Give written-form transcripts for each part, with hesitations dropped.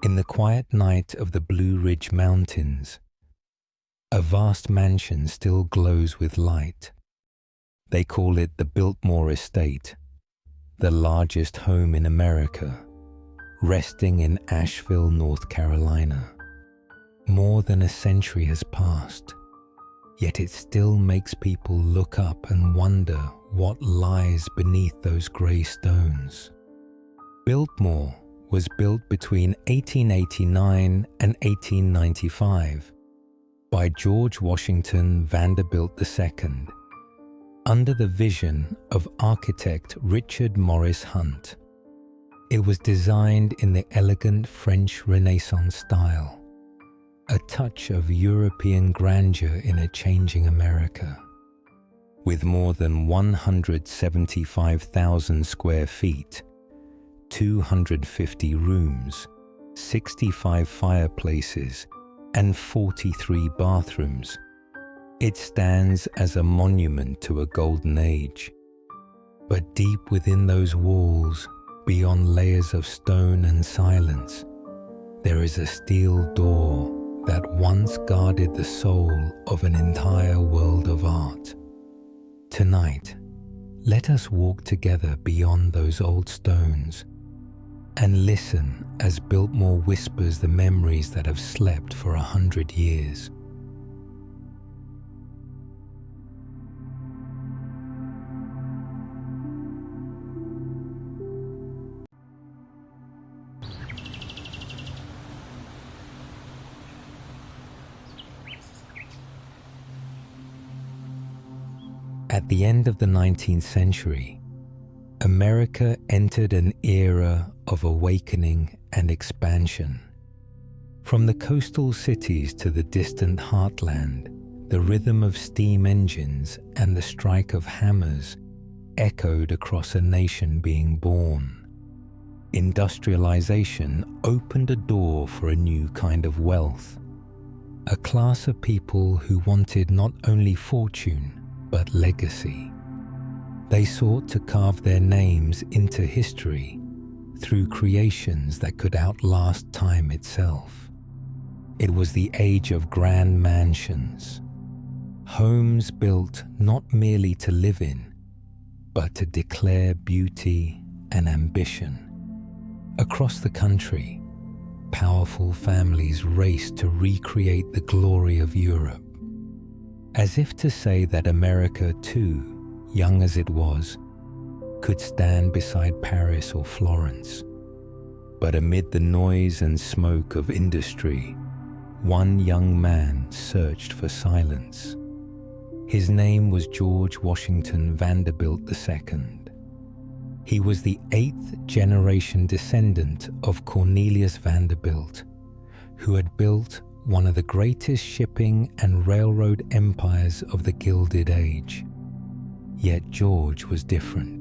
In the quiet night of the Blue Ridge Mountains, a vast mansion still glows with light. They call it the Biltmore Estate, the largest home in America, resting in Asheville, North Carolina. More than a century has passed, yet it still makes people look up and wonder what lies beneath those grey stones. Biltmore was built between 1889 and 1895 by George Washington Vanderbilt II, under the vision of architect Richard Morris Hunt. It was designed in the elegant French Renaissance style, a touch of European grandeur in a changing America. With more than 175,000 square feet, 250 rooms, 65 fireplaces, and 43 bathrooms, it stands as a monument to a golden age. But deep within those walls, beyond layers of stone and silence, there is a steel door that once guarded the soul of an entire world of art. Tonight, let us walk together beyond those old stones and listen as Biltmore whispers the memories that have slept for 100 years. At the end of the 19th century, America entered an era of awakening and expansion. From the coastal cities to the distant heartland, the rhythm of steam engines and the strike of hammers echoed across a nation being born. Industrialization opened a door for a new kind of wealth, a class of people who wanted not only fortune, but legacy. They sought to carve their names into history through creations that could outlast time itself. It was the age of grand mansions, homes built not merely to live in, but to declare beauty and ambition. Across the country, powerful families raced to recreate the glory of Europe, as if to say that America too, young as it was, could stand beside Paris or Florence. But amid the noise and smoke of industry, one young man searched for silence. His name was George Washington Vanderbilt II. He was the 8th generation descendant of Cornelius Vanderbilt, who had built one of the greatest shipping and railroad empires of the Gilded Age. Yet George was different.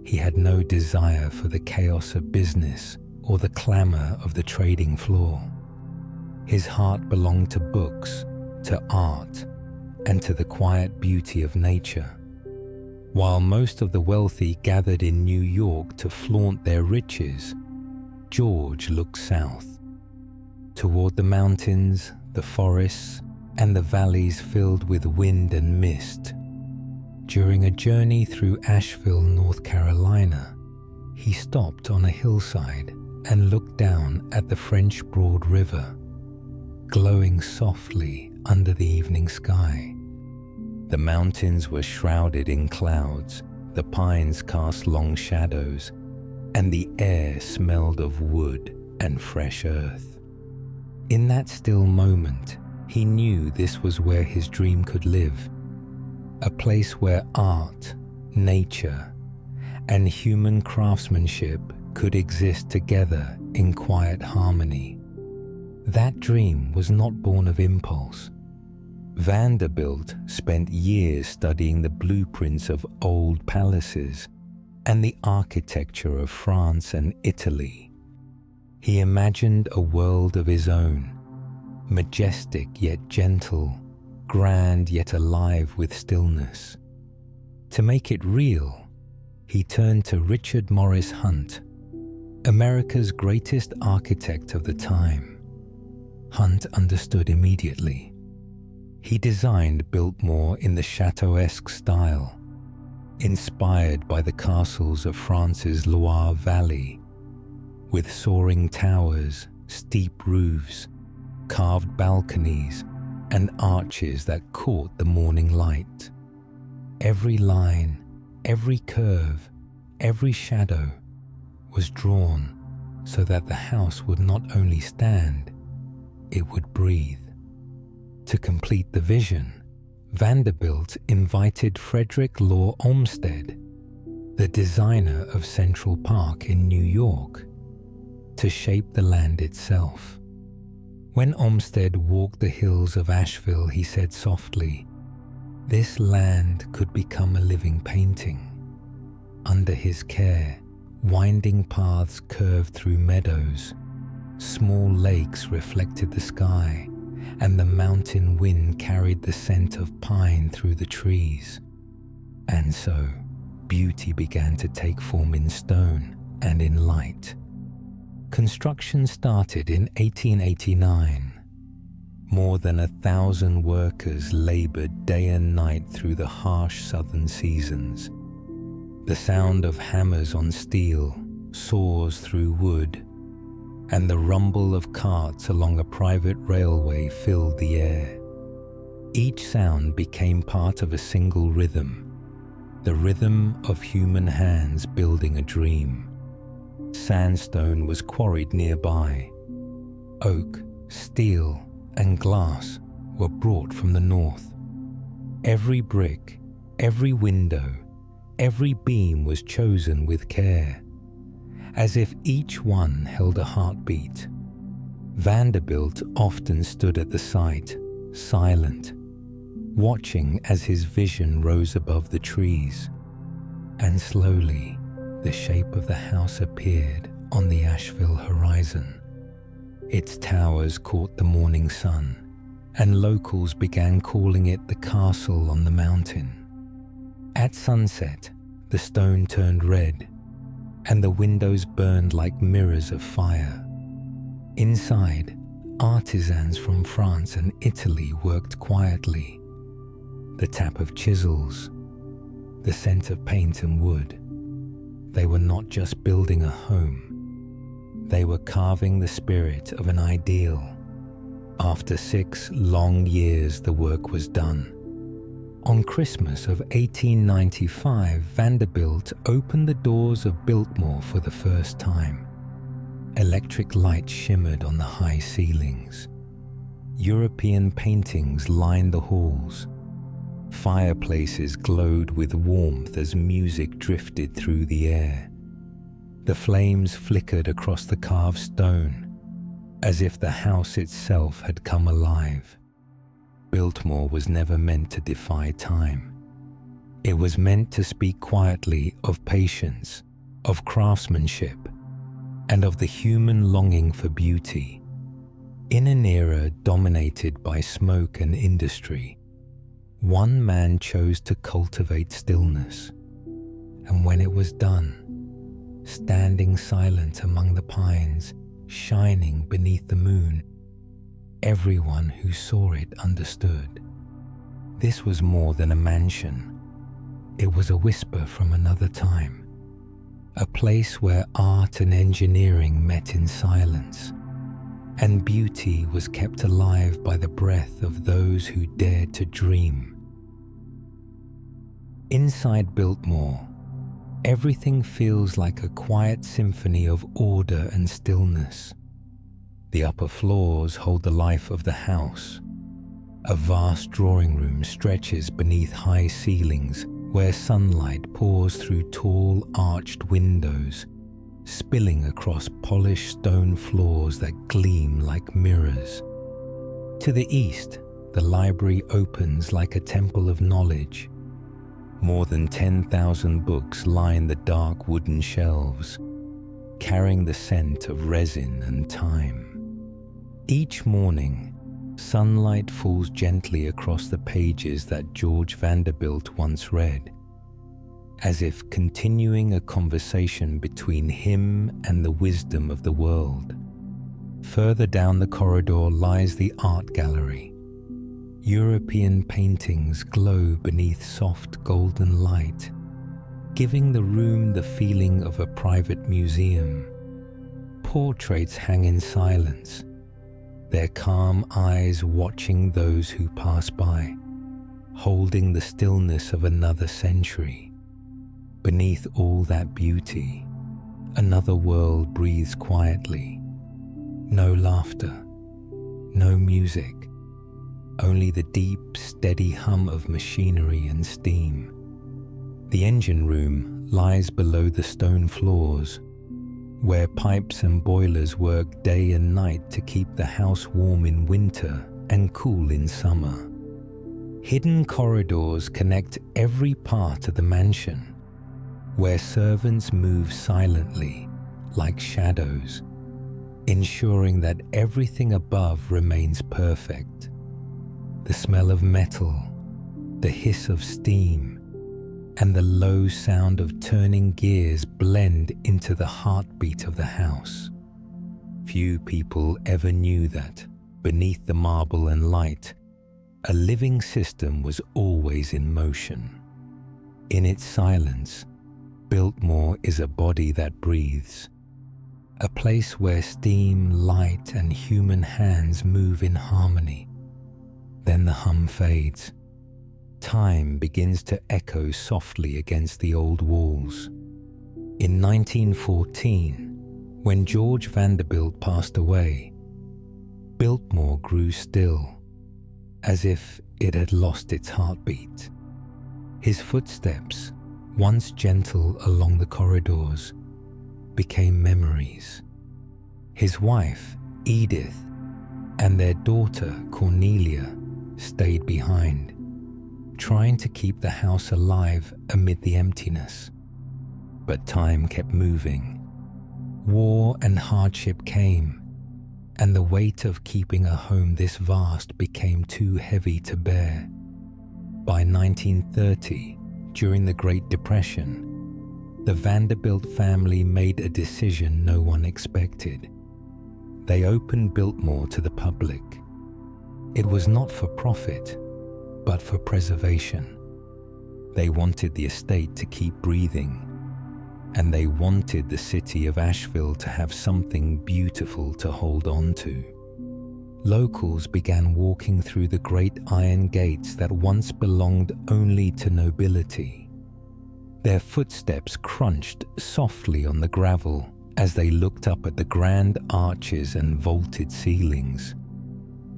He had no desire for the chaos of business or the clamor of the trading floor. His heart belonged to books, to art, and to the quiet beauty of nature. While most of the wealthy gathered in New York to flaunt their riches, George looked south, toward the mountains, the forests, and the valleys filled with wind and mist. During a journey through Asheville, North Carolina, he stopped on a hillside and looked down at the French Broad River, glowing softly under the evening sky. The mountains were shrouded in clouds, the pines cast long shadows, and the air smelled of wood and fresh earth. In that still moment, he knew this was where his dream could live, a place where art, nature, and human craftsmanship could exist together in quiet harmony. That dream was not born of impulse. Vanderbilt spent years studying the blueprints of old palaces and the architecture of France and Italy. He imagined a world of his own, majestic yet gentle, grand yet alive with stillness. To make it real, he turned to Richard Morris Hunt, America's greatest architect of the time, Hunt understood immediately. He designed Biltmore in the chateau-esque style, inspired by the castles of France's Loire Valley, with soaring towers, steep roofs, carved balconies, and arches that caught the morning light. Every line, every curve, every shadow was drawn so that the house would not only stand, it would breathe. To complete the vision, Vanderbilt invited Frederick Law Olmsted, the designer of Central Park in New York, to shape the land itself. When Olmsted walked the hills of Asheville, he said softly, "This land could become a living painting." Under his care, winding paths curved through meadows, small lakes reflected the sky, and the mountain wind carried the scent of pine through the trees. And so, beauty began to take form in stone and in light. Construction started in 1889. More than 1,000 workers labored day and night through the harsh southern seasons. The sound of hammers on steel, saws through wood, and the rumble of carts along a private railway filled the air. Each sound became part of a single rhythm, the rhythm of human hands building a dream. Sandstone was quarried nearby. Oak, steel, and glass were brought from the north. Every brick, every window, every beam was chosen with care, as if each one held a heartbeat. Vanderbilt often stood at the site, silent, watching as his vision rose above the trees. And slowly, the shape of the house appeared on the Asheville horizon. Its towers caught the morning sun, and locals began calling it the castle on the mountain. At sunset, the stone turned red, and the windows burned like mirrors of fire. Inside, artisans from France and Italy worked quietly. The tap of chisels, the scent of paint and wood. They were not just building a home. They were carving the spirit of an ideal. After 6 long years, the work was done. On Christmas of 1895, Vanderbilt opened the doors of Biltmore for the first time. Electric lights shimmered on the high ceilings. European paintings lined the halls. Fireplaces glowed with warmth as music drifted through the air. The flames flickered across the carved stone, as if the house itself had come alive. Biltmore was never meant to defy time. It was meant to speak quietly of patience, of craftsmanship, and of the human longing for beauty. In an era dominated by smoke and industry, one man chose to cultivate stillness, and when it was done, standing silent among the pines, shining beneath the moon, everyone who saw it understood. This was more than a mansion. It was a whisper from another time, a place where art and engineering met in silence, and beauty was kept alive by the breath of those who dared to dream. Inside Biltmore, everything feels like a quiet symphony of order and stillness. The upper floors hold the life of the house. A vast drawing room stretches beneath high ceilings where sunlight pours through tall arched windows, spilling across polished stone floors that gleam like mirrors. To the east, the library opens like a temple of knowledge. More than 10,000 books line the dark wooden shelves, carrying the scent of resin and time. Each morning, sunlight falls gently across the pages that George Vanderbilt once read. as if continuing a conversation between him and the wisdom of the world. Further down the corridor lies the art gallery. European paintings glow beneath soft golden light, giving the room the feeling of a private museum. Portraits hang in silence, their calm eyes watching those who pass by, holding the stillness of another century. Beneath all that beauty, another world breathes quietly. No laughter, no music, only the deep, steady hum of machinery and steam. The engine room lies below the stone floors, where pipes and boilers work day and night to keep the house warm in winter and cool in summer. Hidden corridors connect every part of the mansion, where servants move silently, like shadows, ensuring that everything above remains perfect. The smell of metal, the hiss of steam, and the low sound of turning gears blend into the heartbeat of the house. Few people ever knew that, beneath the marble and light, a living system was always in motion. In its silence, Biltmore is a body that breathes, a place where steam, light, and human hands move in harmony. Then the hum fades. Time begins to echo softly against the old walls. In 1914, when George Vanderbilt passed away, Biltmore grew still, as if it had lost its heartbeat. His footsteps, once gentle along the corridors, became memories. His wife, Edith, and their daughter, Cornelia, stayed behind, trying to keep the house alive amid the emptiness. But time kept moving. War and hardship came, and the weight of keeping a home this vast became too heavy to bear. By 1930, during the Great Depression, the Vanderbilt family made a decision no one expected. They opened Biltmore to the public. It was not for profit, but for preservation. They wanted the estate to keep breathing, and they wanted the city of Asheville to have something beautiful to hold on to. Locals began walking through the great iron gates that once belonged only to nobility. Their footsteps crunched softly on the gravel as they looked up at the grand arches and vaulted ceilings.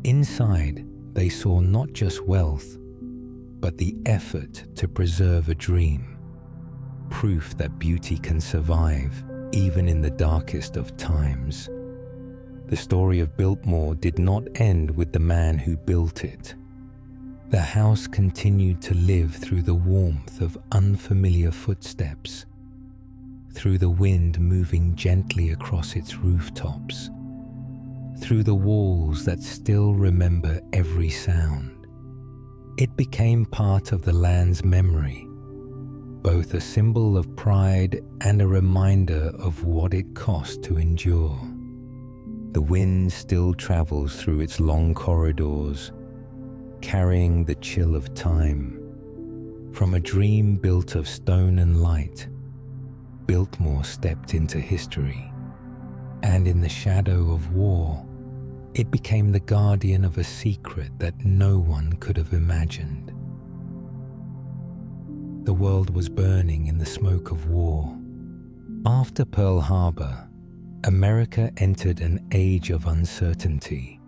Inside, they saw not just wealth, but the effort to preserve a dream, proof that beauty can survive even in the darkest of times. The story of Biltmore did not end with the man who built it. The house continued to live through the warmth of unfamiliar footsteps, through the wind moving gently across its rooftops, through the walls that still remember every sound. It became part of the land's memory, both a symbol of pride and a reminder of what it cost to endure. The wind still travels through its long corridors, carrying the chill of time. From a dream built of stone and light, Biltmore stepped into history, and in the shadow of war, it became the guardian of a secret that no one could have imagined. The world was burning in the smoke of war. After Pearl Harbor, America entered an age of uncertainty.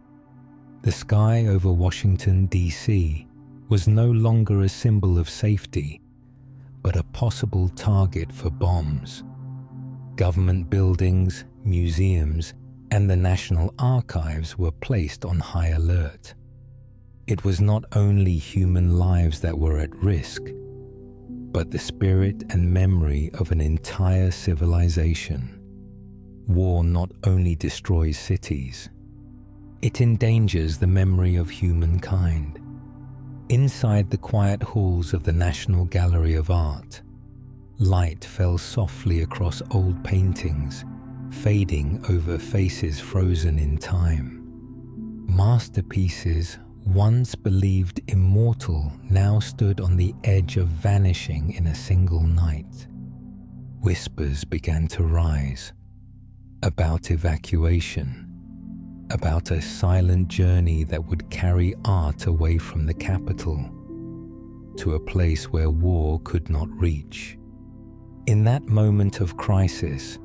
The sky over Washington, D.C. was no longer a symbol of safety, but a possible target for bombs. Government buildings, museums, and the National Archives were placed on high alert. It was not only human lives that were at risk, but the spirit and memory of an entire civilization. War not only destroys cities, it endangers the memory of humankind. Inside the quiet halls of the National Gallery of Art, Light fell softly across old paintings, fading over faces frozen in time. Masterpieces, once believed immortal, now stood on the edge of vanishing in a single night. Whispers began to rise about evacuation, about a silent journey that would carry art away from the capital to a place where war could not reach. In that moment of crisis,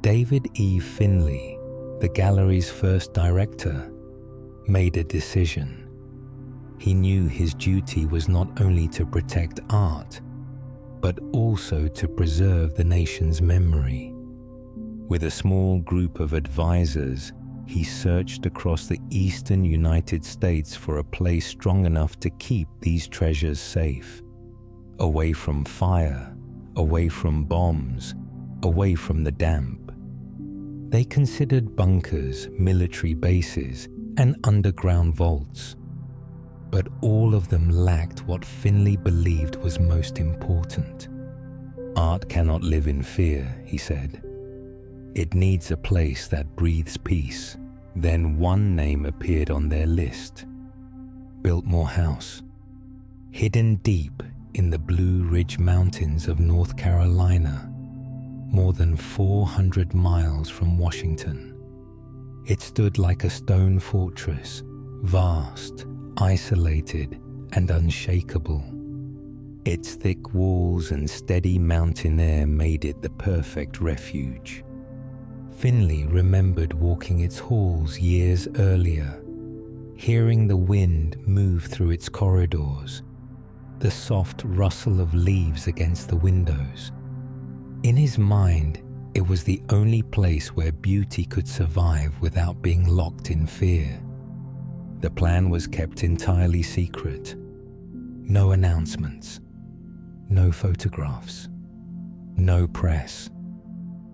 David E. Finley, the gallery's first director, made a decision. He knew his duty was not only to protect art, but also to preserve the nation's memory. With a small group of advisors, he searched across the eastern United States for a place strong enough to keep these treasures safe, away from fire, away from bombs, away from the damp. They considered bunkers, military bases, and underground vaults, but all of them lacked what Finley believed was most important. Art cannot live in fear, he said. It needs a place that breathes peace. Then one name appeared on their list: Biltmore House. Hidden deep in the Blue Ridge Mountains of North Carolina, more than 400 miles from Washington. It stood like a stone fortress, vast, isolated, and unshakable. Its thick walls and steady mountain air made it the perfect refuge. Finley remembered walking its halls years earlier, hearing the wind move through its corridors, the soft rustle of leaves against the windows. In his mind, it was the only place where beauty could survive without being locked in fear. The plan was kept entirely secret. No announcements, no photographs, no press.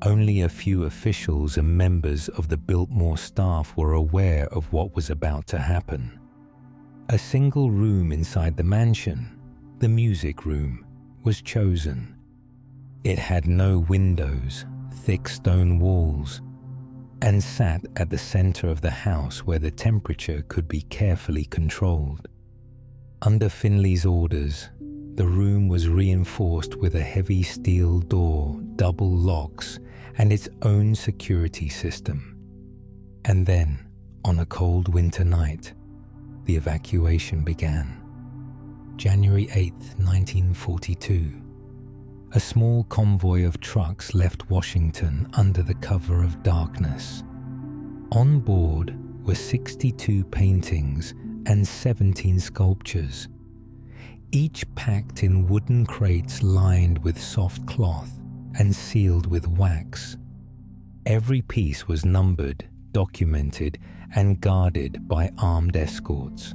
Only a few officials and members of the Biltmore staff were aware of what was about to happen. A single room inside the mansion, the music room, was chosen. It had no windows, thick stone walls, and sat at the center of the house where the temperature could be carefully controlled. Under Finley's orders, the room was reinforced with a heavy steel door, double locks, and its own security system. And then, on a cold winter night, the evacuation began. January 8, 1942. A small convoy of trucks left Washington under the cover of darkness. On board were 62 paintings and 17 sculptures, each packed in wooden crates lined with soft cloth and sealed with wax. Every piece was numbered, documented, and guarded by armed escorts.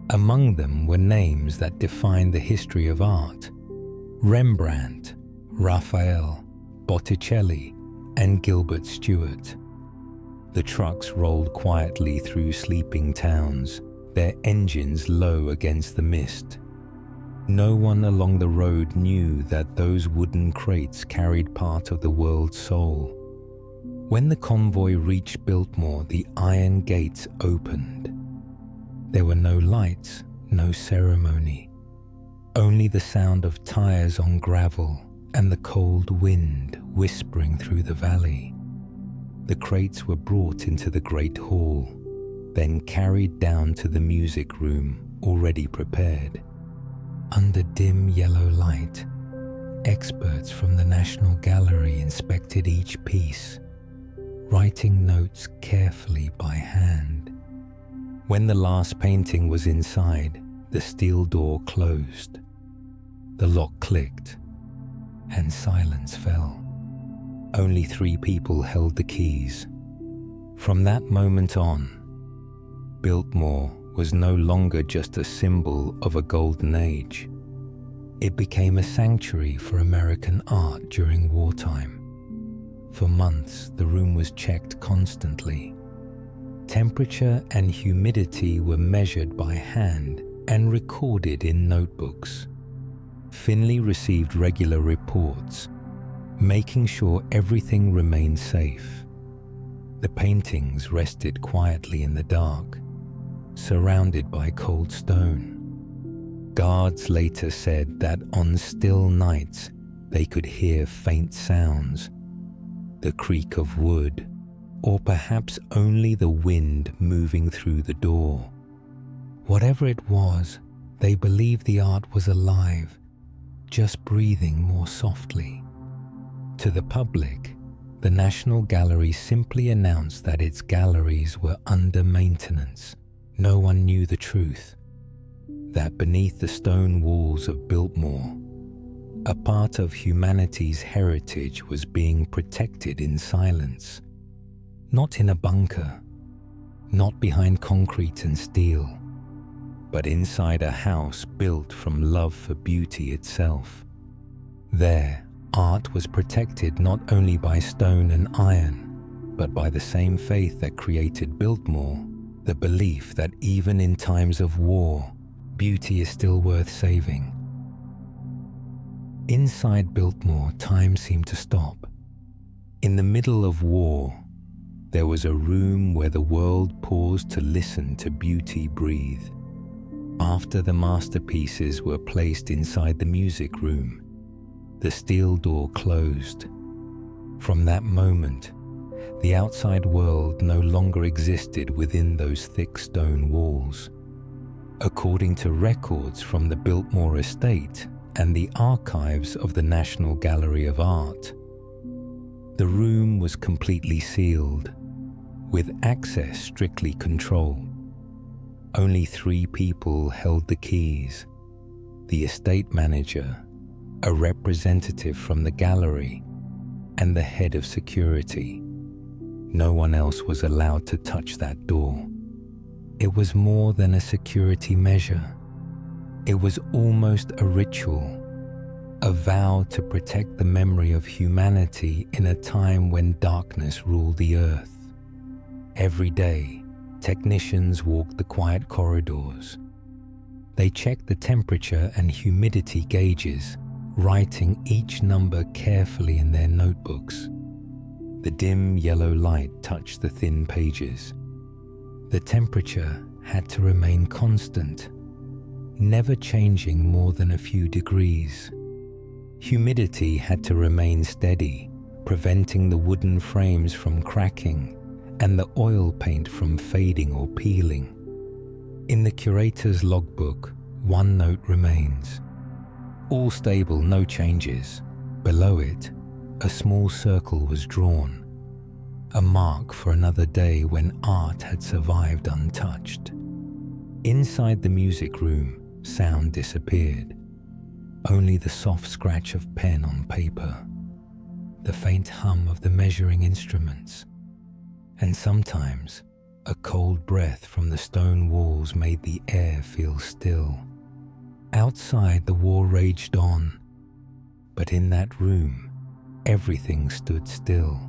Among them were names that defined the history of art: Rembrandt, Raphael, Botticelli, and Gilbert Stuart. The trucks rolled quietly through sleeping towns, their engines low against the mist. No one along the road knew that those wooden crates carried part of the world's soul. When the convoy reached Biltmore, the iron gates opened. There were no lights, no ceremony, only the sound of tires on gravel and the cold wind whispering through the valley. The crates were brought into the great hall, then carried down to the music room already prepared. Under dim yellow light, experts from the National Gallery inspected each piece, writing notes carefully by hand. When the last painting was inside, the steel door closed. The lock clicked, and silence fell. Only 3 people held the keys. From that moment on, Biltmore was no longer just a symbol of a golden age. It became a sanctuary for American art during wartime. For months, the room was checked constantly. Temperature and humidity were measured by hand and recorded in notebooks. Finley received regular reports, making sure everything remained safe. The paintings rested quietly in the dark, surrounded by cold stone. Guards later said that on still nights they could hear faint sounds, the creak of wood, or perhaps only the wind moving through the door. Whatever it was, they believed the art was alive, just breathing more softly. To the public, the National Gallery simply announced that its galleries were under maintenance. No one knew the truth, that beneath the stone walls of Biltmore, a part of humanity's heritage was being protected in silence. Not in a bunker, not behind concrete and steel, but inside a house built from love for beauty itself. There, art was protected not only by stone and iron, but by the same faith that created Biltmore, the belief that even in times of war, beauty is still worth saving. Inside Biltmore, time seemed to stop. In the middle of war, there was a room where the world paused to listen to beauty breathe. After the masterpieces were placed inside the music room, the steel door closed. From that moment, the outside world no longer existed within those thick stone walls. According to records from the Biltmore Estate and the archives of the National Gallery of Art, the room was completely sealed, with access strictly controlled. Only 3 people held the keys: the estate manager, a representative from the gallery, and the head of security. No one else was allowed to touch that door. It was more than a security measure. It was almost a ritual, a vow to protect the memory of humanity in a time when darkness ruled the earth. Every day, technicians walked the quiet corridors. They checked the temperature and humidity gauges, writing each number carefully in their notebooks. The dim yellow light touched the thin pages. The temperature had to remain constant, never changing more than a few degrees. Humidity had to remain steady, preventing the wooden frames from cracking and the oil paint from fading or peeling. In the curator's logbook, one note remains: all stable, no changes. Below it, a small circle was drawn, a mark for another day when art had survived untouched. Inside the music room, sound disappeared. Only the soft scratch of pen on paper, the faint hum of the measuring instruments, and sometimes a cold breath from the stone walls made the air feel still. Outside, the war raged on, but in that room, everything stood still,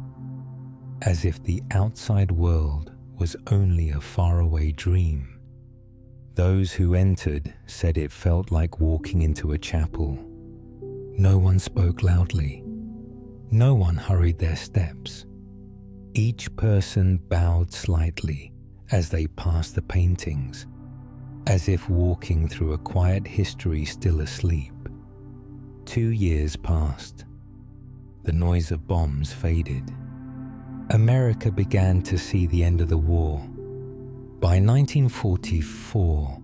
as if the outside world was only a faraway dream. Those who entered said it felt like walking into a chapel. No one spoke loudly. No one hurried their steps. Each person bowed slightly as they passed the paintings, as if walking through a quiet history still asleep. 2 years passed. The noise of bombs faded. America began to see the end of the war. By 1944,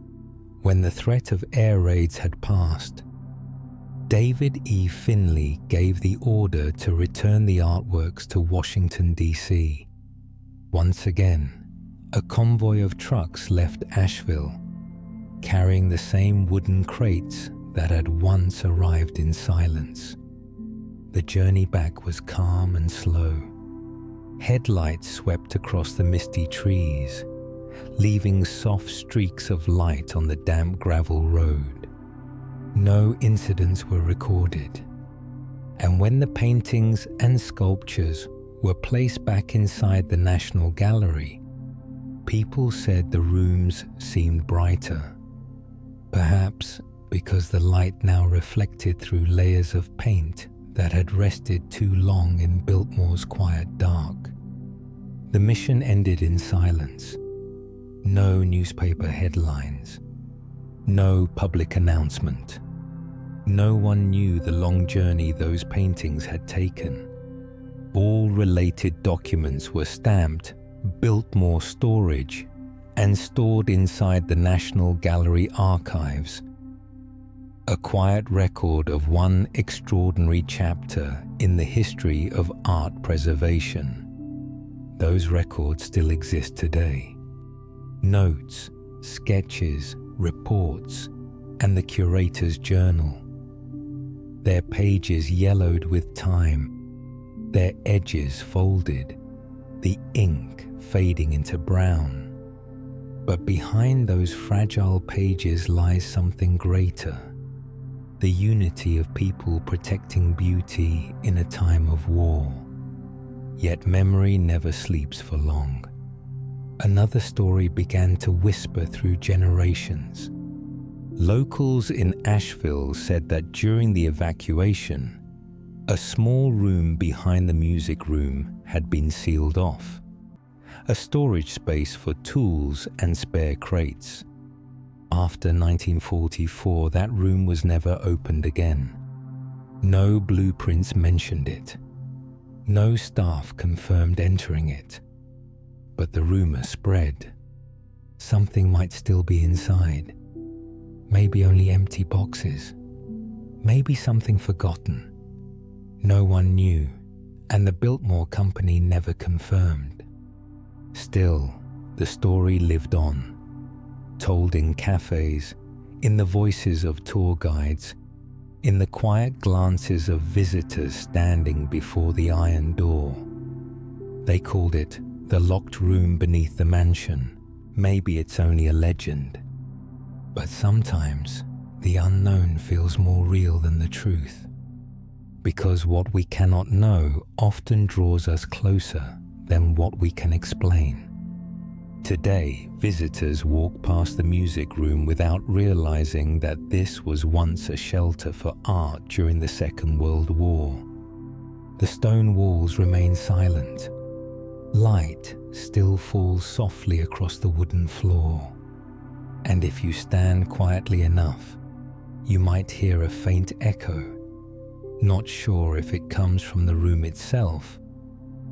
when the threat of air raids had passed, David E. Finley gave the order to return the artworks to Washington, D.C. Once again, a convoy of trucks left Asheville, carrying the same wooden crates that had once arrived in silence. The journey back was calm and slow. Headlights swept across the misty trees, leaving soft streaks of light on the damp gravel road. No incidents were recorded, and when the paintings and sculptures were placed back inside the National Gallery, people said the rooms seemed brighter, perhaps because the light now reflected through layers of paint that had rested too long in Biltmore's quiet dark. The mission ended in silence. No newspaper headlines. No public announcement. No one knew the long journey those paintings had taken. All related documents were stamped Biltmore Storage and stored inside the National Gallery archives. A quiet record of one extraordinary chapter in the history of art preservation. Those records still exist today. Notes, sketches, reports, and the curator's journal. Their pages yellowed with time, their edges folded, the ink fading into brown. But behind those fragile pages lies something greater. The unity of people protecting beauty in a time of war. Yet memory never sleeps for long. Another story began to whisper through generations. Locals in Asheville said that during the evacuation, a small room behind the music room had been sealed off. A storage space for tools and spare crates. After 1944, that room was never opened again. No blueprints mentioned it. No staff confirmed entering it. But the rumor spread. Something might still be inside. Maybe only empty boxes. Maybe something forgotten. No one knew, and the Biltmore Company never confirmed. Still, the story lived on. Told in cafes, in the voices of tour guides, in the quiet glances of visitors standing before the iron door. They called it the locked room beneath the mansion. Maybe it's only a legend. But sometimes the unknown feels more real than the truth, because what we cannot know often draws us closer than what we can explain. Today, visitors walk past the music room without realizing that this was once a shelter for art during the Second World War. The stone walls remain silent. Light still falls softly across the wooden floor. And if you stand quietly enough, you might hear a faint echo, not sure if it comes from the room itself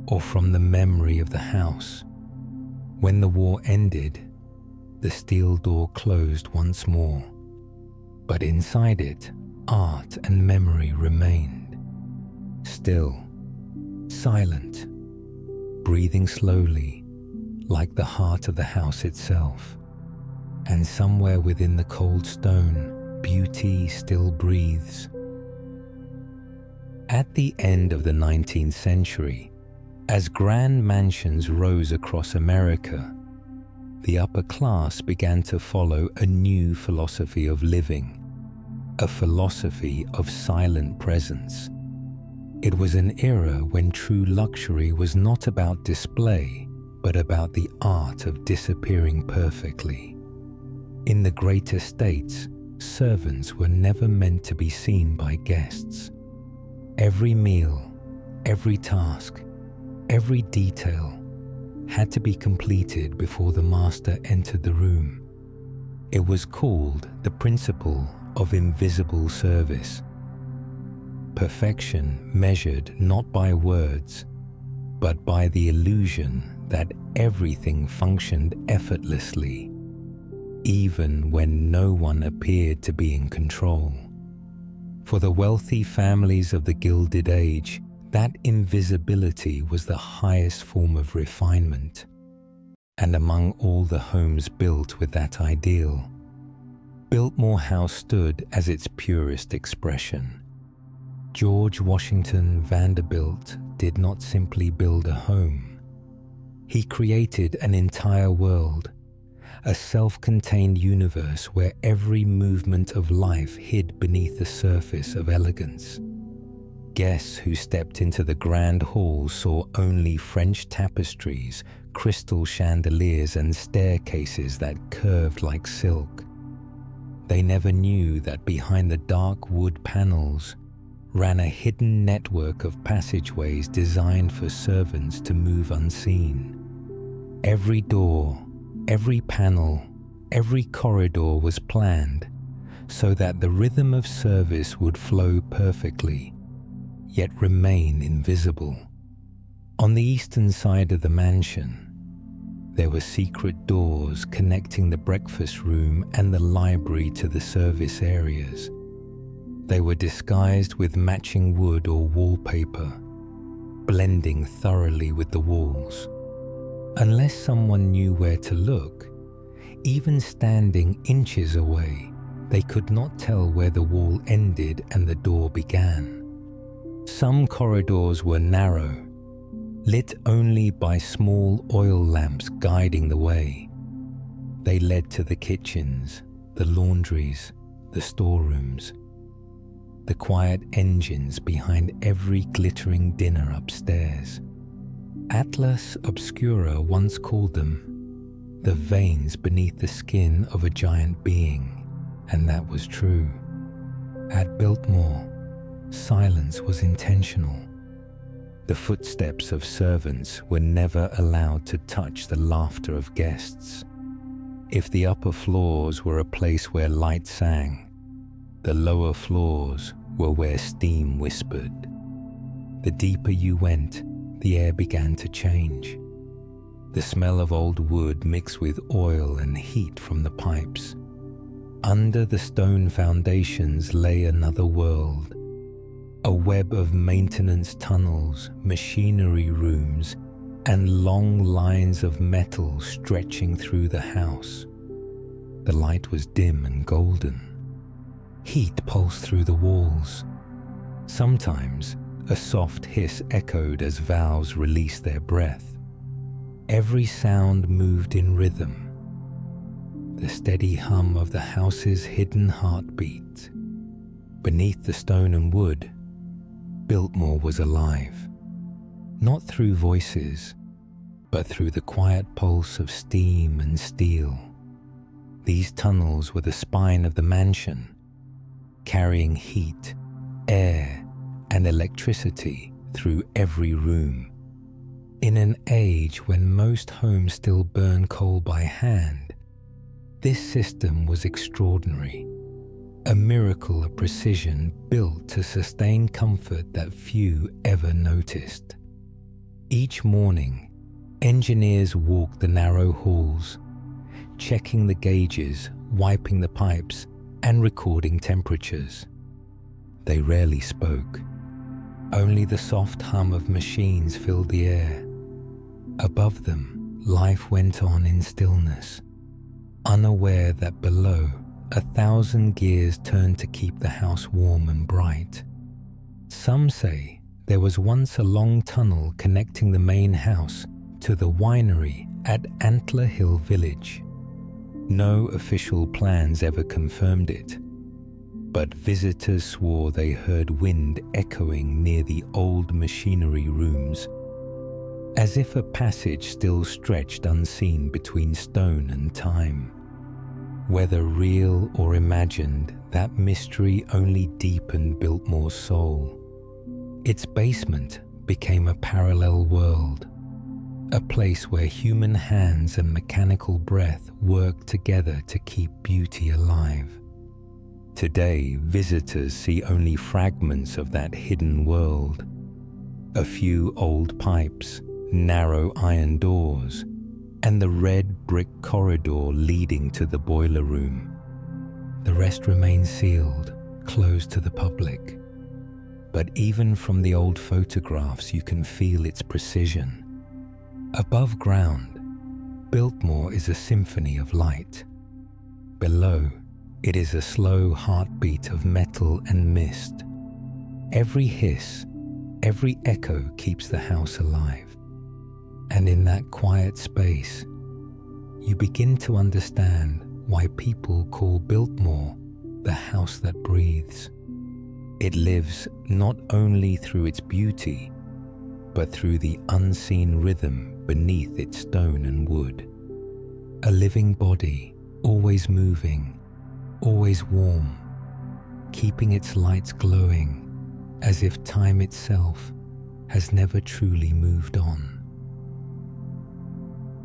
or from the memory of the house. When the war ended, the steel door closed once more, but inside it, art and memory remained. Still, silent, breathing slowly, like the heart of the house itself. And somewhere within the cold stone, beauty still breathes. At the end of the 19th century, as grand mansions rose across America, the upper class began to follow a new philosophy of living, a philosophy of silent presence. It was an era when true luxury was not about display, but about the art of disappearing perfectly. In the great estates, servants were never meant to be seen by guests. Every meal, every task, every detail had to be completed before the master entered the room. It was called the principle of invisible service. Perfection measured not by words, but by the illusion that everything functioned effortlessly, even when no one appeared to be in control. For the wealthy families of the Gilded Age, that invisibility was the highest form of refinement. And among all the homes built with that ideal, Biltmore House stood as its purest expression. George Washington Vanderbilt did not simply build a home. He created an entire world, a self-contained universe where every movement of life hid beneath the surface of elegance. Guests who stepped into the grand hall saw only French tapestries, crystal chandeliers, and staircases that curved like silk. They never knew that behind the dark wood panels ran a hidden network of passageways designed for servants to move unseen. Every door, every panel, every corridor was planned so that the rhythm of service would flow perfectly, yet remain invisible. On the eastern side of the mansion, there were secret doors connecting the breakfast room and the library to the service areas. They were disguised with matching wood or wallpaper, blending thoroughly with the walls. Unless someone knew where to look, even standing inches away, they could not tell where the wall ended and the door began. Some corridors were narrow, lit only by small oil lamps guiding the way. They led to the kitchens, the laundries, the storerooms, the quiet engines behind every glittering dinner upstairs. Atlas Obscura once called them the veins beneath the skin of a giant being, and that was true. At Biltmore, silence was intentional. The footsteps of servants were never allowed to touch the laughter of guests. If the upper floors were a place where light sang, the lower floors were where steam whispered. The deeper you went, the air began to change. The smell of old wood mixed with oil and heat from the pipes. Under the stone foundations lay another world, a web of maintenance tunnels, machinery rooms, and long lines of metal stretching through the house. The light was dim and golden. Heat pulsed through the walls. Sometimes a soft hiss echoed as valves released their breath. Every sound moved in rhythm, the steady hum of the house's hidden heartbeat. Beneath the stone and wood, Biltmore was alive, not through voices, but through the quiet pulse of steam and steel. These tunnels were the spine of the mansion, carrying heat, air, and electricity through every room. In an age when most homes still burn coal by hand, this system was extraordinary, a miracle of precision built to sustain comfort that few ever noticed. Each morning, engineers walked the narrow halls, checking the gauges, wiping the pipes, and recording temperatures. They rarely spoke. Only the soft hum of machines filled the air. Above them, life went on in stillness, unaware that below, 1,000 gears turned to keep the house warm and bright. Some say there was once a long tunnel connecting the main house to the winery at Antler Hill Village. No official plans ever confirmed it, but visitors swore they heard wind echoing near the old machinery rooms, as if a passage still stretched unseen between stone and time. Whether real or imagined, that mystery only deepened Biltmore's soul. Its basement became a parallel world, a place where human hands and mechanical breath worked together to keep beauty alive. Today, visitors see only fragments of that hidden world. A few old pipes, narrow iron doors, and the red brick corridor leading to the boiler room. The rest remains sealed, closed to the public. But even from the old photographs, you can feel its precision. Above ground, Biltmore is a symphony of light. Below, it is a slow heartbeat of metal and mist. Every hiss, every echo keeps the house alive. And in that quiet space, you begin to understand why people call Biltmore the house that breathes. It lives not only through its beauty, but through the unseen rhythm beneath its stone and wood. A living body, always moving, always warm, keeping its lights glowing as if time itself has never truly moved on.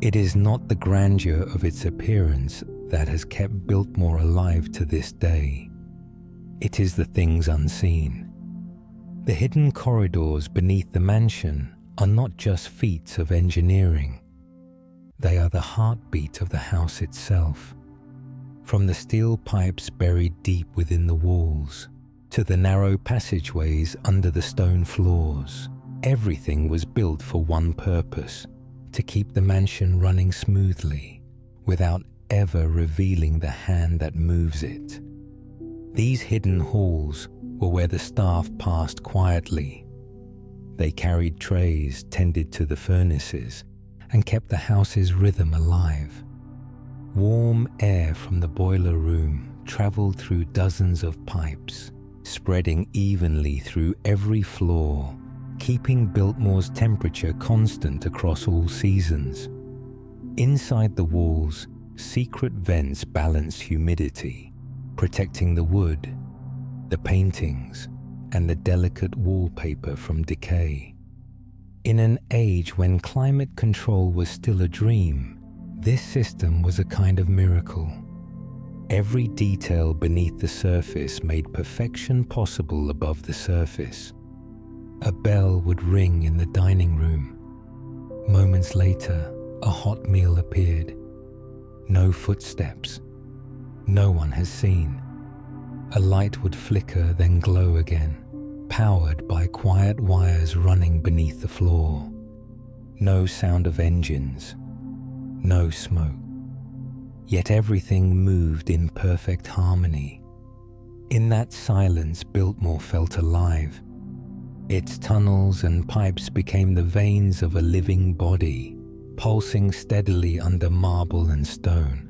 It is not the grandeur of its appearance that has kept Biltmore alive to this day. It is the things unseen. The hidden corridors beneath the mansion are not just feats of engineering. They are the heartbeat of the house itself. From the steel pipes buried deep within the walls to the narrow passageways under the stone floors, everything was built for one purpose: to keep the mansion running smoothly without ever revealing the hand that moves it. These hidden halls were where the staff passed quietly. They carried trays, tended to the furnaces, and kept the house's rhythm alive. Warm air from the boiler room traveled through dozens of pipes, spreading evenly through every floor, keeping Biltmore's temperature constant across all seasons. Inside the walls, secret vents balance humidity, protecting the wood, the paintings, and the delicate wallpaper from decay. In an age when climate control was still a dream, this system was a kind of miracle. Every detail beneath the surface made perfection possible above the surface. A bell would ring in the dining room. Moments later, a hot meal appeared. No footsteps. No one has seen. A light would flicker, then glow again, powered by quiet wires running beneath the floor. No sound of engines. No smoke. Yet everything moved in perfect harmony. In that silence, Biltmore felt alive. Its tunnels and pipes became the veins of a living body, pulsing steadily under marble and stone.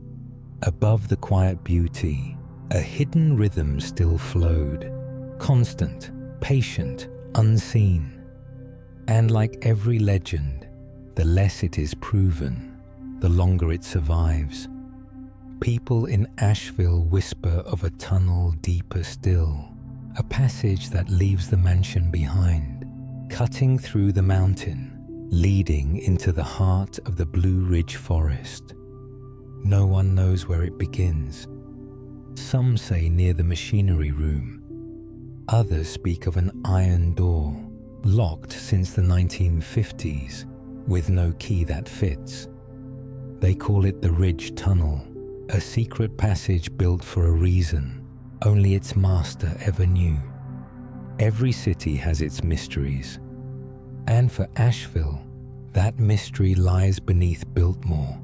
Above the quiet beauty, a hidden rhythm still flowed, constant, patient, unseen. And like every legend, the less it is proven, the longer it survives. People in Asheville whisper of a tunnel deeper still, a passage that leaves the mansion behind, cutting through the mountain, leading into the heart of the Blue Ridge Forest. No one knows where it begins. Some say near the machinery room. Others speak of an iron door, locked since the 1950s, with no key that fits. They call it the Ridge Tunnel, a secret passage built for a reason only its master ever knew. Every city has its mysteries, and for Asheville, that mystery lies beneath Biltmore.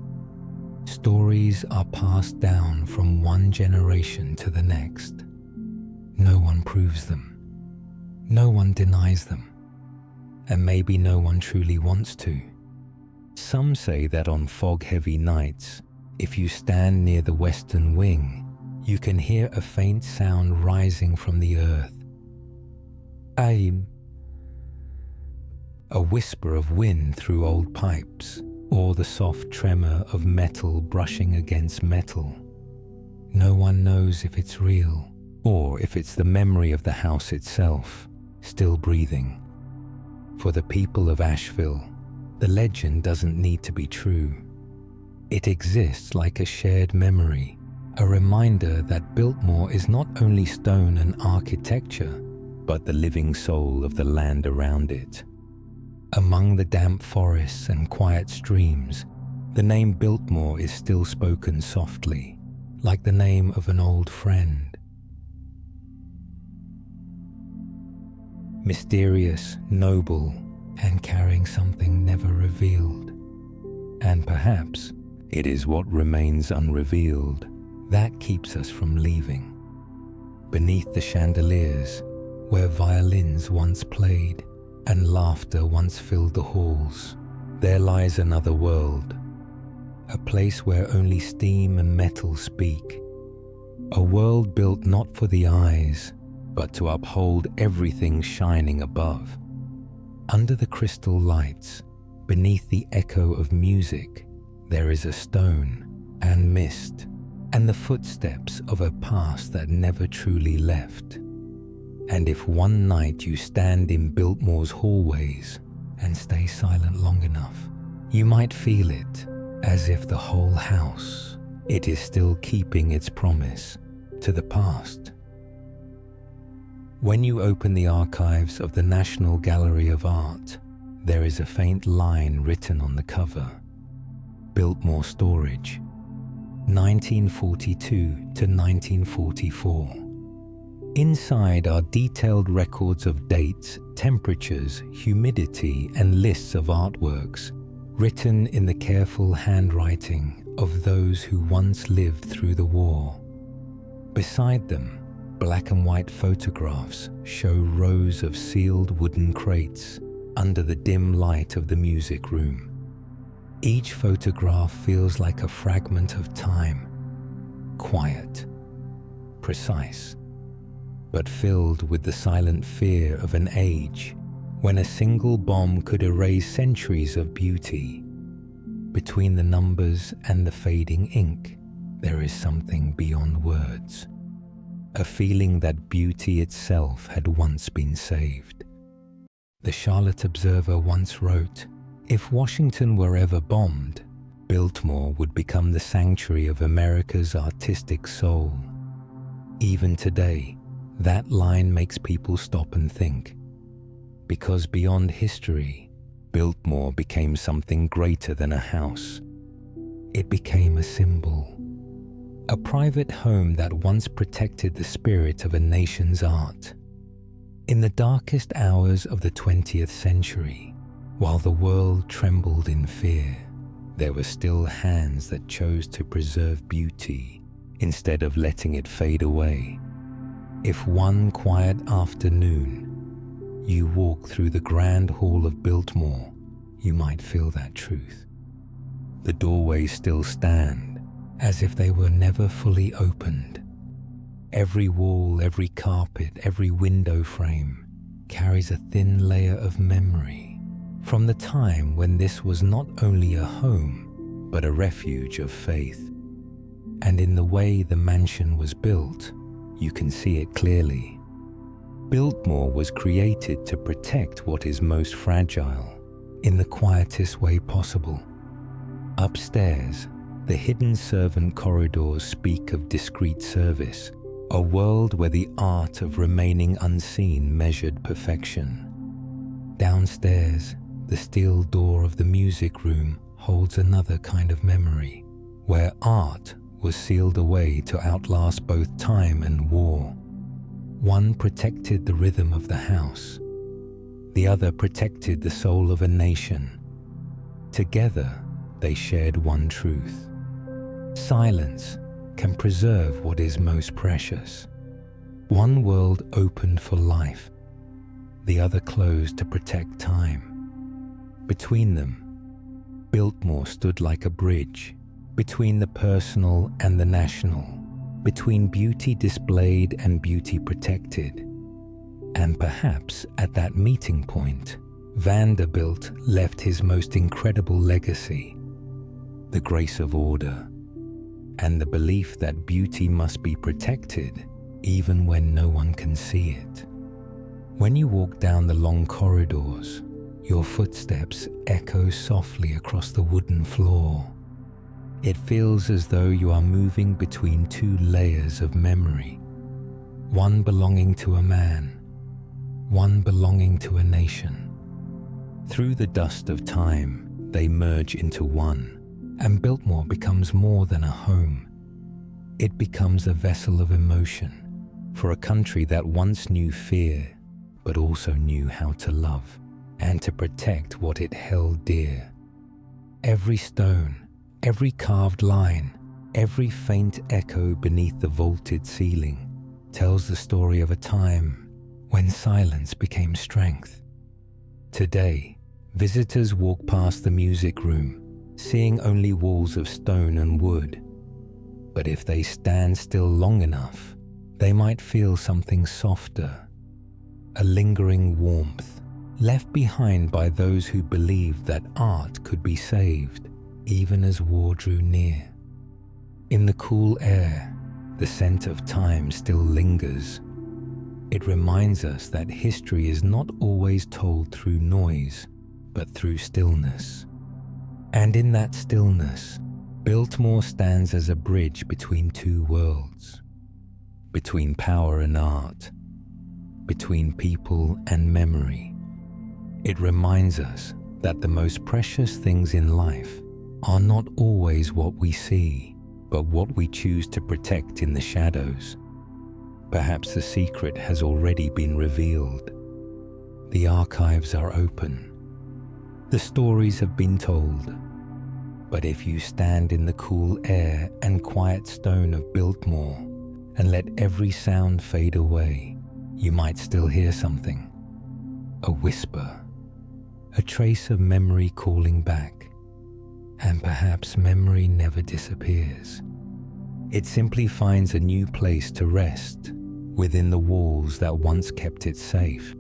Stories are passed down from one generation to the next. No one proves them. No one denies them. And maybe no one truly wants to. Some say that on fog-heavy nights, if you stand near the western wing, you can hear a faint sound rising from the earth. Aim. A whisper of wind through old pipes, or the soft tremor of metal brushing against metal. No one knows if it's real, or if it's the memory of the house itself, still breathing. For the people of Asheville, the legend doesn't need to be true. It exists like a shared memory, a reminder that Biltmore is not only stone and architecture, but the living soul of the land around it. Among the damp forests and quiet streams, the name Biltmore is still spoken softly, like the name of an old friend. Mysterious, noble, and carrying something never revealed. And perhaps it is what remains unrevealed that keeps us from leaving. Beneath the chandeliers, where violins once played and laughter once filled the halls, there lies another world, a place where only steam and metal speak, a world built not for the eyes, but to uphold everything shining above. Under the crystal lights, beneath the echo of music, there is a stone and mist and the footsteps of a past that never truly left. And if one night you stand in Biltmore's hallways and stay silent long enough, you might feel it, as if the whole house, it is still keeping its promise to the past. When you open the archives of the National Gallery of Art, there is a faint line written on the cover: Biltmore Storage, 1942 to 1944. Inside are detailed records of dates, temperatures, humidity, and lists of artworks, written in the careful handwriting of those who once lived through the war. Beside them, black and white photographs show rows of sealed wooden crates under the dim light of the music room. Each photograph feels like a fragment of time, quiet, precise, but filled with the silent fear of an age when a single bomb could erase centuries of beauty. Between the numbers and the fading ink, there is something beyond words, a feeling that beauty itself had once been saved. The Charlotte Observer once wrote, "If Washington were ever bombed, Biltmore would become the sanctuary of America's artistic soul." Even today, that line makes people stop and think, because beyond history, Biltmore became something greater than a house. It became a symbol, a private home that once protected the spirit of a nation's art. In the darkest hours of the 20th century, while the world trembled in fear, there were still hands that chose to preserve beauty instead of letting it fade away. If one quiet afternoon you walk through the grand hall of Biltmore, you might feel that truth. The doorways still stand, as if they were never fully opened. Every wall, every carpet, every window frame carries a thin layer of memory from the time when this was not only a home, but a refuge of faith. And in the way the mansion was built, you can see it clearly. Biltmore was created to protect what is most fragile in the quietest way possible. Upstairs, the hidden servant corridors speak of discreet service, a world where the art of remaining unseen measured perfection. Downstairs, the steel door of the music room holds another kind of memory, where art was sealed away to outlast both time and war. One protected the rhythm of the house. The other protected the soul of a nation. Together, they shared one truth. Silence can preserve what is most precious. One world opened for life, the other closed to protect time. Between them, Biltmore stood like a bridge, between the personal and the national, between beauty displayed and beauty protected. And perhaps at that meeting point, Vanderbilt left his most incredible legacy: the grace of order, and the belief that beauty must be protected even when no one can see it. When you walk down the long corridors, your footsteps echo softly across the wooden floor. It feels as though you are moving between two layers of memory, one belonging to a man, one belonging to a nation. Through the dust of time, they merge into one, and Biltmore becomes more than a home. It becomes a vessel of emotion for a country that once knew fear, but also knew how to love and to protect what it held dear. Every stone, every carved line, every faint echo beneath the vaulted ceiling tells the story of a time when silence became strength. Today, visitors walk past the music room, seeing only walls of stone and wood. But if they stand still long enough, they might feel something softer, a lingering warmth left behind by those who believed that art could be saved even as war drew near. In the cool air, the scent of time still lingers. It reminds us that history is not always told through noise, but through stillness. And in that stillness, Biltmore stands as a bridge between two worlds, between power and art, between people and memory. It reminds us that the most precious things in life are not always what we see, but what we choose to protect in the shadows. Perhaps the secret has already been revealed. The archives are open. The stories have been told. But if you stand in the cool air and quiet stone of Biltmore and let every sound fade away, you might still hear something. A whisper, a trace of memory calling back. And perhaps memory never disappears. It simply finds a new place to rest within the walls that once kept it safe.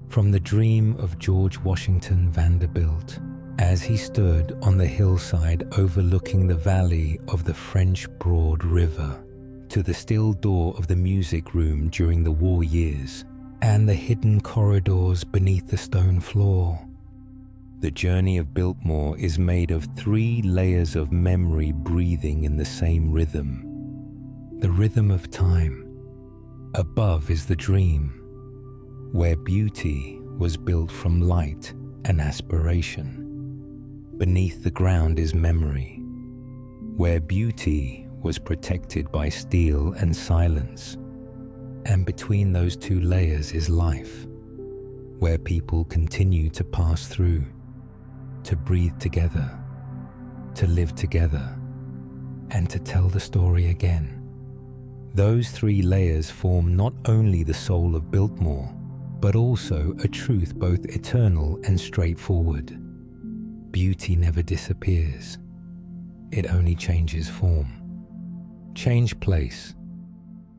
From the dream of George Vanderbilt, as he stood on the hillside overlooking the valley of the French Broad River, to the still door of the music room during the war years, and the hidden corridors beneath the stone floor, the journey of Biltmore is made of 3 layers of memory breathing in the same rhythm. The rhythm of time. Above is the dream, where beauty was built from light and aspiration. Beneath the ground is memory, where beauty was protected by steel and silence. And between those 2 layers is life, where people continue to pass through, to breathe together, to live together, and to tell the story again. Those 3 layers form not only the soul of Biltmore, but also a truth both eternal and straightforward. Beauty never disappears. It only changes form, change place,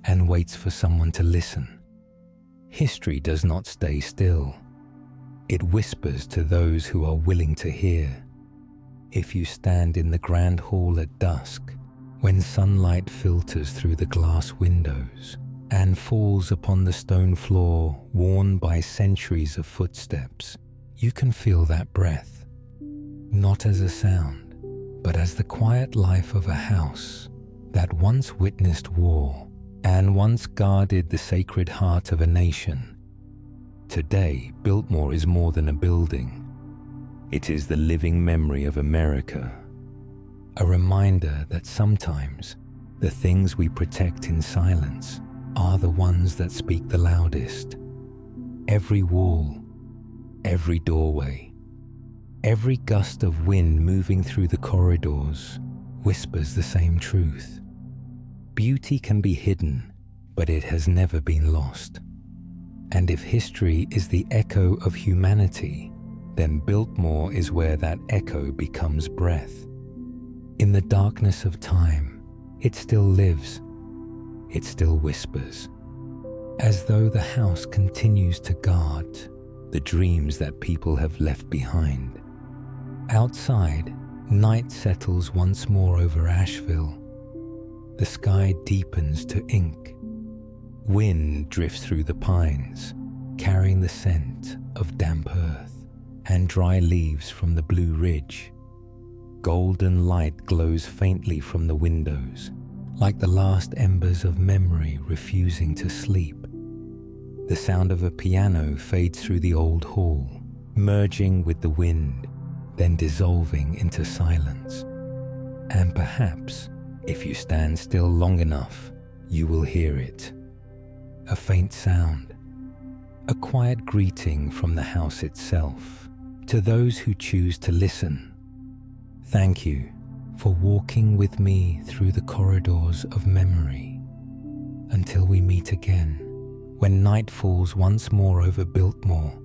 and waits for someone to listen. History does not stay still. It whispers to those who are willing to hear. If you stand in the grand hall at dusk, when sunlight filters through the glass windows and falls upon the stone floor worn by centuries of footsteps, you can feel that breath, not as a sound, but as the quiet life of a house that once witnessed war and once guarded the sacred heart of a nation. Today, Biltmore is more than a building. It is the living memory of America, a reminder that sometimes the things we protect in silence are the ones that speak the loudest. Every wall, every doorway, every gust of wind moving through the corridors whispers the same truth. Beauty can be hidden, but it has never been lost. And if history is the echo of humanity, then Biltmore is where that echo becomes breath. In the darkness of time, it still lives. It still whispers, as though the house continues to guard the dreams that people have left behind. Outside, night settles once more over Asheville. The sky deepens to ink. Wind drifts through the pines, carrying the scent of damp earth and dry leaves from the Blue Ridge. Golden light glows faintly from the windows, like the last embers of memory refusing to sleep. The sound of a piano fades through the old hall, merging with the wind, then dissolving into silence. And perhaps, if you stand still long enough, you will hear it. A faint sound, a quiet greeting from the house itself. To those who choose to listen, thank you for walking with me through the corridors of memory. Until we meet again, when night falls once more over Biltmore.